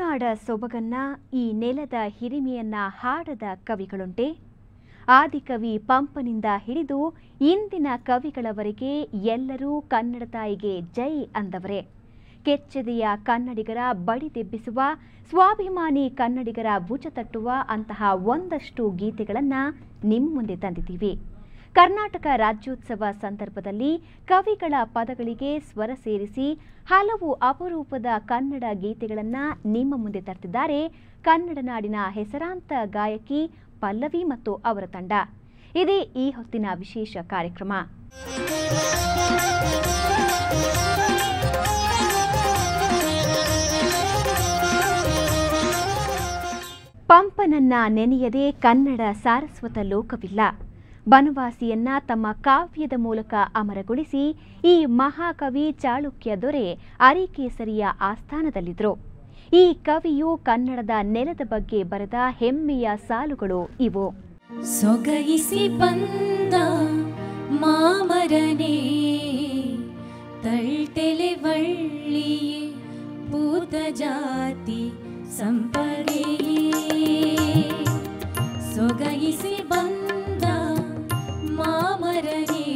ಕರುನಾಡ ಸೊಬಗನ್ನ, ಈ ನೆಲದ ಹಿರಿಮೆಯನ್ನ ಹಾಡದ ಕವಿಗಳುಂಟೆ? ಆದಿಕವಿ ಪಂಪನಿಂದ ಹಿಡಿದು ಇಂದಿನ ಕವಿಗಳವರೆಗೆ ಎಲ್ಲರೂ ಕನ್ನಡ ತಾಯಿಗೆ ಜೈ ಅಂದವರೇ. ಕೆಚ್ಚೆದೆಯ ಕನ್ನಡಿಗರ ಬಡಿದೆಬ್ಬಿಸುವ, ಸ್ವಾಭಿಮಾನಿ ಕನ್ನಡಿಗರ ಭುಜ ತಟ್ಟುವ ಅಂತಹ ಒಂದಷ್ಟು ಗೀತೆಗಳನ್ನು ನಿಮ್ಮ ಮುಂದೆ ತಂದಿದ್ದೀವಿ. ಕರ್ನಾಟಕ ರಾಜ್ಯೋತ್ಸವ ಸಂದರ್ಭದಲ್ಲಿ ಕವಿಗಳ ಪದಗಳಿಗೆ ಸ್ವರ ಸೇರಿಸಿ ಹಲವು ಅಪರೂಪದ ಕನ್ನಡ ಗೀತೆಗಳನ್ನು ನಿಮ್ಮ ಮುಂದೆ ತರ್ತಿದ್ದಾರೆ ಕನ್ನಡ ನಾಡಿನ ಹೆಸರಾಂತ ಗಾಯಕಿ ಪಲ್ಲವಿ ಮತ್ತು ಅವರ ತಂಡ. ಇದೇ ಈ ಹೊತ್ತಿನ ವಿಶೇಷ ಕಾರ್ಯಕ್ರಮ. ಪಂಪನನ್ನ ನೆನೆಯದೆ ಕನ್ನಡ ಸಾರಸ್ವತ ಲೋಕವಿಲ್ಲ. ಬನವಾಸಿಯನ್ನ ತಮ್ಮ ಕಾವ್ಯದ ಮೂಲಕ ಅಮರಗೊಳಿಸಿ ಈ ಮಹಾಕವಿ ಚಾಳುಕ್ಯ ದೊರೆ ಅರಿಕೇಸರಿಯ ಆಸ್ಥಾನದಲ್ಲಿದ್ದರು. ಈ ಕವಿಯು ಕನ್ನಡದ ನೆಲದ ಬಗ್ಗೆ ಬರೆದ ಹೆಮ್ಮೆಯ ಸಾಲುಗಳು ಇವು. ಸೊಗಯಿಸಿ ಬಂದ ಮಾಮರನೇ, ತಳ್ತೆಲೆ ವಳ್ಳಿಯೇ, ಭೂತ ಜಾತಿ ಸಂಪಗೆ. ಸೊಗಯಿಸಿ ಬಂದ ಮಾಮರನೇ,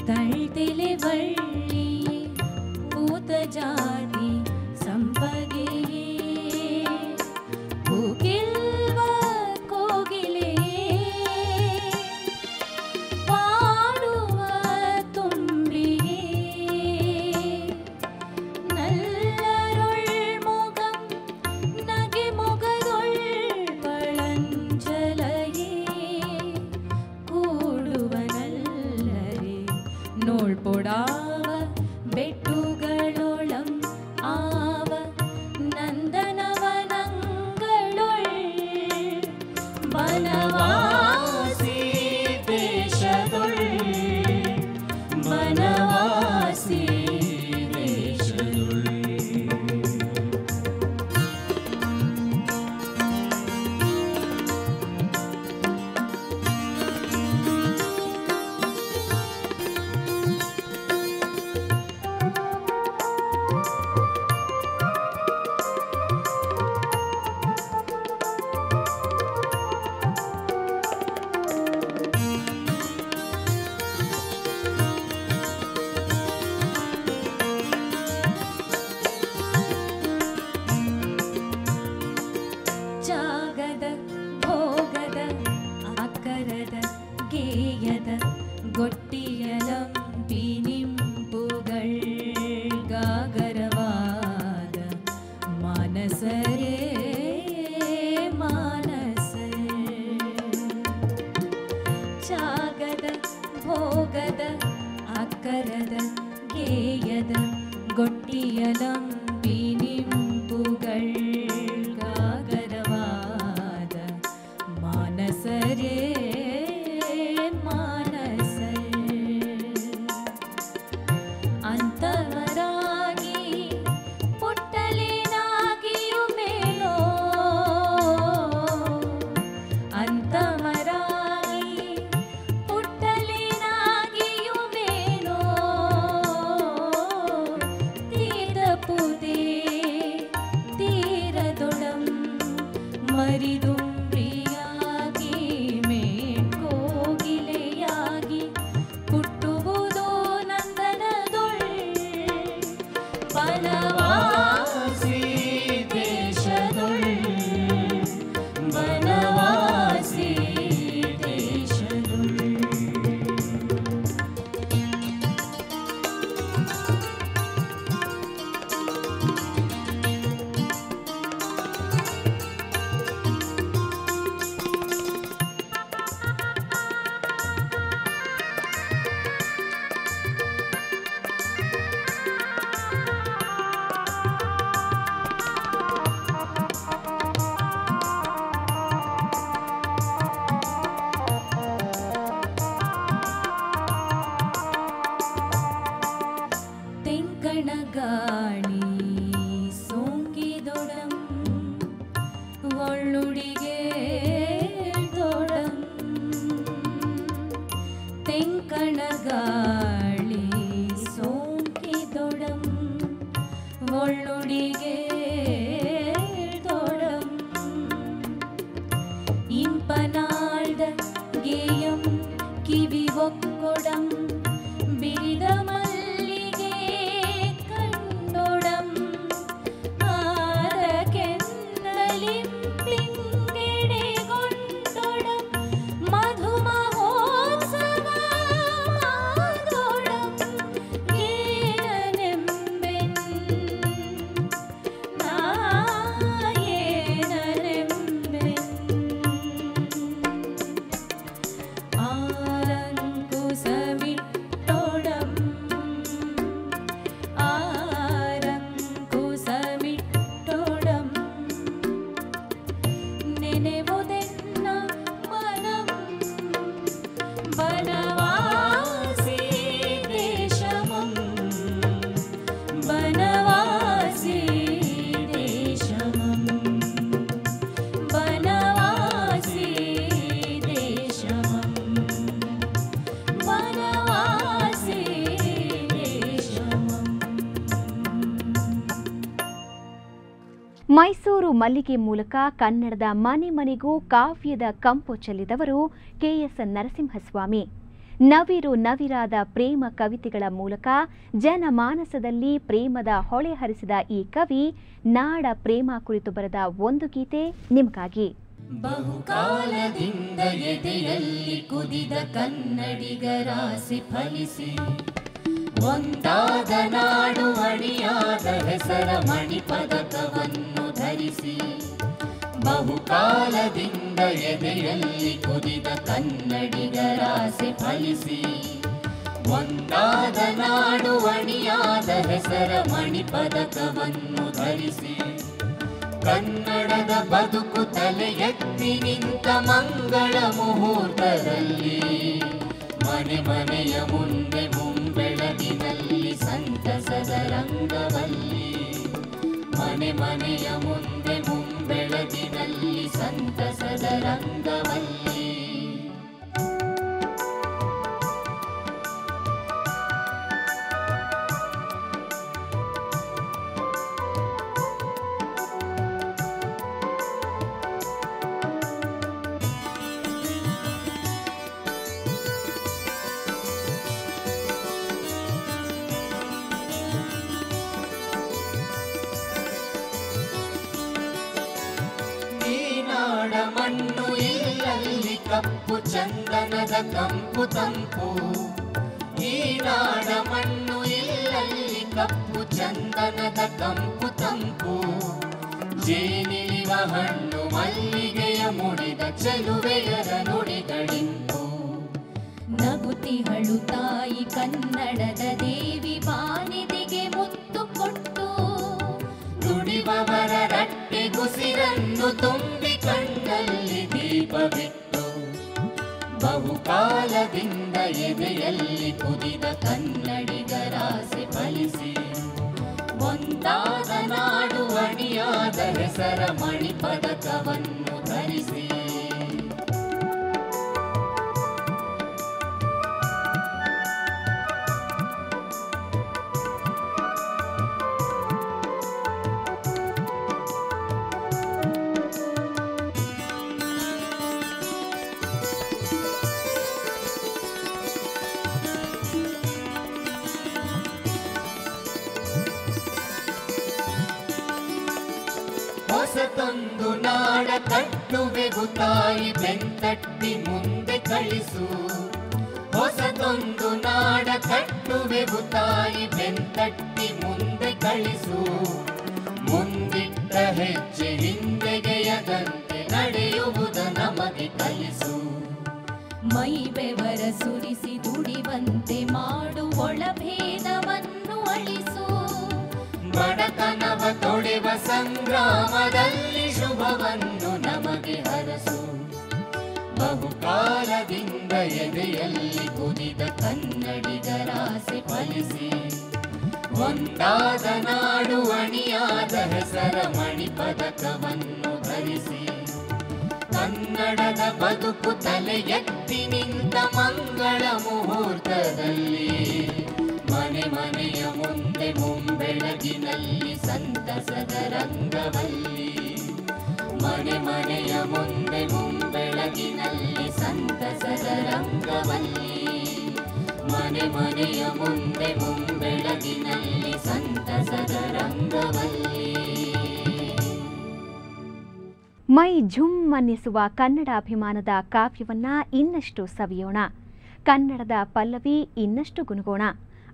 ತಳ್ತೆಲೆ ವಳ್ಳಿಯೇ, ಭೂತ ಜಾತಿ ಸಂಪಗೆ. ಕೋಗಿಲ್ವ ಕೋಗಿಲೆ, ಪಾಡುವ ತುಂಬಿಗೆ, ನಲ್ಲರೊಳ್ ಮೊಗಂ ನಗೆ ಮೊಗದೊಳ್ ಪಳಂಜಲಯೇ, ಕೂಡುವ ನಲ್ಲರೆ ನೋಳ್ಪೊಡಾವ ಬೆಟ್ಟುಗಳೊಳಂ ಆವ ನಂದನವನಂಗಳೊಳ್ ಬನವಾಸಿ ದೇಶದೊಳ್, ಬನವಾಸಿ ದೇಶದೊಳ್. ಜಾಗದ ಭೋಗದ ಆಕರದ ಗೇಯದ ಗೊಟ್ಟಿಯಲಂಬಿ ನಿಂಪುಗಳ್ ಗಾಗರವಾದ ಮಾನಸರೇ ಮಾನಸರೇ. ಜಾಗದ ಭೋಗದ ಆಕರದ ಗೇಯದ ಗೊಟ್ಟಿಯಲಂಬಿ ನಿಂಪುಗಳ್ ಗಾಗರವಾದ ಮಾನಸರೇ ಮಾನಸರೇ. ಅಂತವರಾಗಿ ಪುಟ್ಟಲಿನಾಗಿಯು ಮೇಲೋ, ಅಂತವರಾಗಿ ಪುಟ್ಟಲಿನಾಗಿಯು ಮೇಲೋ, ತೀದ ಪೂತೆ ತುಂತುರು ಮಲ್ಲಿಗೆ ಮೂಲಕ ಕನ್ನಡದ ಮನೆ ಮನೆಗೂ ಕಾವ್ಯದ ಕಂಪು ಚೆಲ್ಲಿದವರು ಕೆಎಸ್ ನರಸಿಂಹಸ್ವಾಮಿ. ನವಿರು ನವಿರಾದ ಪ್ರೇಮ ಕವಿತೆಗಳ ಮೂಲಕ ಜನಮಾನಸದಲ್ಲಿ ಪ್ರೇಮದ ಹೊಳೆ ಹರಿಸಿದ ಈ ಕವಿ ನಾಡ ಪ್ರೇಮ ಕುರಿತು ಬರೆದ ಒಂದು ಗೀತೆ ನಿಮಗಾಗಿ. ಬಹುಕಾಲದಿಂದ ಎದೆಯಲ್ಲಿ ಕುದಿದ ಕನ್ನಡಿಗರಾಸಿ ಫಲಿಸಿ ಒಂದಾದ ನಾಡು ಅಣಿಯಾದ ಹೆಸರ ಮಣಿಪದಕವನ್ನು ಧರಿಸಿ. ಬಹುಕಾಲದಿಂದ ಎದೆಯಲ್ಲಿ ಕುದಿದ ಕನ್ನಡಿಗರಾಸೆ ಫಲಿಸಿ ಒಂದಾದ ನಾಡು ಅಣಿಯಾದ ಹೆಸರ ಮಣಿಪದಕವನ್ನು ಧರಿಸಿ. ಕನ್ನಡದ ಬದುಕು ತಲೆ ಎತ್ತಿ ನಿಂತ ಮಂಗಳ ಮುಹೂರ್ತದಲ್ಲಿ ಮನೆ ಮನೆಯ ಮುಂದೆ ಮುಂಬೆಳಗಿನಲ್ಲಿ ಸಂತಸದ ರಂಗವಲ್ಲಿ. ಮನೆ ಮನೆಯ ಮುಂದೆ ಮುಂಬೆಳಗಿನಲ್ಲಿ ಸಂತಸದ ರಂಗವಲ್ಲಿ. ಮಣ್ಣು ಇಲ್ಲಲ್ಲಿ ಕಪ್ಪು ಚಂದನದ ಕಂಪು ತಂಪು. ಈ ನಾಡ ಮಣ್ಣು ಇಲ್ಲಲ್ಲಿ ಕಪ್ಪು ಚಂದನದ ಕಂಪು ತಂಪು. ಜೇನಿಲಿವ ಹಣ್ಣು ಮಲ್ಲಿಗೆಯ ಮುಡಿದ ಚೆಲುವೆಯರ ನುಡಿಗಳಿಂಪು. ನಗುತಿಹಳು ತಾಯಿ ಕನ್ನಡದ ದೇವಿ ಬಾನಿದಿಗೆ ಮುತ್ತು ಕೊಟ್ಟು ನುಡಿವವರ ರಟ್ಟೆ ಗುಸಿರನ್ನು ತುಂಬಿ ಕಣ್ಣಲ್ಲಿ ದೀಪ ಬಿಟ್ಟು. ಬಹುಕಾಲದಿಂದ ಎದೆಯಲ್ಲಿ ಕುದಿದ ಕನ್ನಡಿಗರಾಸೆ ಫಲಿಸಿ ಒಂದಾದ ನಾಡು ಅಣಿಯಾದ ಹೆಸರ ಮಣಿಪದಕವನ್ನು ಧರಿಸಿ. ಹೊಸತೊಂದು ನಾಡ ಕಟ್ಟುವೆಗು ತಾಯಿ ಬೆಂತಟ್ಟಿ ಮುಂದೆ ಕಳಿಸು. ಹೊಸತೊಂದು ನಾಡ ಕಟ್ಟುವೆಗು ತಾಯಿ ಬೆಂತಟ್ಟಿ ಮುಂದೆ ಕಳಿಸು. ಮುಂದಿಟ್ಟ ಹೆಜ್ಜೆ ಹಿಂದೆಗೆಯದಂತೆ ನಡೆಯುವುದ ನಮಗೆ ಕಲಿಸು. ಮೈ ಬೆವರ ಸುರಿಸಿ ದುಡಿವಂತೆ ಮಾಡು ಒಳಭೇದವನ್ನು ಅಳಿಸು. ಬಡತನವ ತೊಡೆವ ಸಂಗ್ರಾಮದಲ್ಲಿ ಶುಭವನ್ನು ನಮಗೆ ಹರಸು. ಬಹುಕಾಲದಿಂದ ಎದೆಯಲ್ಲಿ ಕುದಿದ ಕನ್ನಡಿಗರಾಸೆ ಫಲಿಸಿ ಒಂದಾದ ನಾಡು ಅಣಿಯಾದ ಹೆಸರ ಮಣಿಪದಕವನ್ನು ಧರಿಸಿ. ಕನ್ನಡದ ಬದುಕು ತಲೆ ಎತ್ತಿ ನಿಂತ ಮಂಗಳ ಮುಹೂರ್ತದಲ್ಲಿ ಮನೆ ಮನೆಯ ಮುಂದೆ ಮುಂಬೆಳಗಿನಲ್ಲಿ ಸಂತಸದ ರಂಗವಲ್ಲಿ. ಮನೆ ಮನೆಯ ಮುಂದೆ ಮುಂಬೆಳಗಿನಲ್ಲಿ ಸಂತಸದ ರಂಗವಲ್ಲಿ. ಮನೆ ಮನೆಯ ಮುಂದೆ ಮುಂಬೆಳಗಿನಲ್ಲಿ ಸಂತಸದ ರಂಗವಲ್ಲಿ. ಮೈ ಝುಮ್ ಅನ್ನಿಸುವ ಕನ್ನಡಾಭಿಮಾನದ ಕಾವ್ಯವನ್ನ ಇನ್ನಷ್ಟು ಸವಿಯೋಣ. ಕನ್ನಡದ ಪಲ್ಲವಿ ಇನ್ನಷ್ಟು ಗುನುಗೋಣ.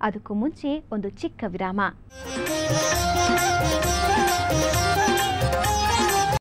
ಅದಕ್ಕೂ ಮುಂಚೆ ಒಂದು ಚಿಕ್ಕ ವಿರಾಮ.